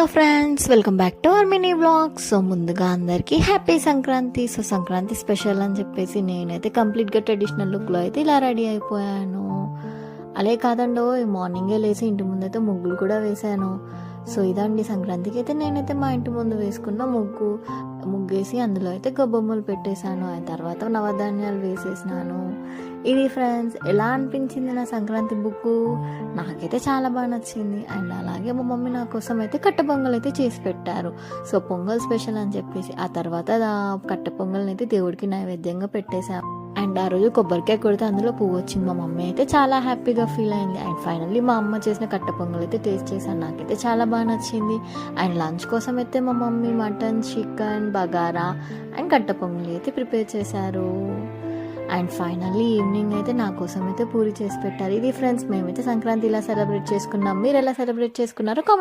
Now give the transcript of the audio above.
Hello friends, welcome back to our mini vlog. So ముందుగా అందరికీ happy Sankranti. So Sankranti special అని చెప్పేసి నేనైతే కంప్లీట్గా ట్రెడిషనల్ లుక్లో అయితే ఇలా రెడీ అయిపోయాను. అలే కాదండో, మార్నింగే లేచి ఇంటి ముందైతే ముగ్గులు కూడా వేశాను. సో ఇదండి సంక్రాంతికి అయితే నేనైతే మా ఇంటి ముందు వేసుకున్న ముగ్గేసి అందులో అయితే గొబ్బొమ్మలు పెట్టేశాను. ఆ తర్వాత నవధాన్యాలు వేసేసినాను. ఇది ఫ్రెండ్స్, ఎలా అనిపించింది నా సంక్రాంతి బుక్? నాకైతే చాలా బాగా నచ్చింది. అండ్ అలాగే మా మమ్మీ నా కోసం అయితే కట్టె పొంగల్ అయితే చేసి పెట్టారు. సో పొంగల్ స్పెషల్ అని చెప్పేసి ఆ తర్వాత కట్టె పొంగల్ని అయితే దేవుడికి నైవేద్యంగా పెట్టేశాం. అండ్ ఆ రోజు కొబ్బరికాయ కొడితే అందులో పువ్వు వచ్చింది. మా మమ్మీ అయితే చాలా హ్యాపీగా ఫీల్ అయింది. అండ్ ఫైనల్లీ మా అమ్మ చేసిన కట్టె పొంగల్ అయితే టేస్ట్ చేశాను. నాకైతే చాలా బాగా నచ్చింది. అండ్ లంచ్ కోసం అయితే మా mummy mutton, chicken, bagara and కట్టె పొంగల్ అయితే ప్రిపేర్ చేశారు. అండ్ ఫైనల్లీ ఈవినింగ్ అయితే నా కోసం అయితే పూరి చేసి పెట్టారు. ఇది ఫ్రెండ్స్, మేమైతే సంక్రాంతి ఇలా సెలబ్రేట్ చేసుకున్నాం. మీరు ఎలా సెలబ్రేట్ చేసుకున్నారో కామెంట్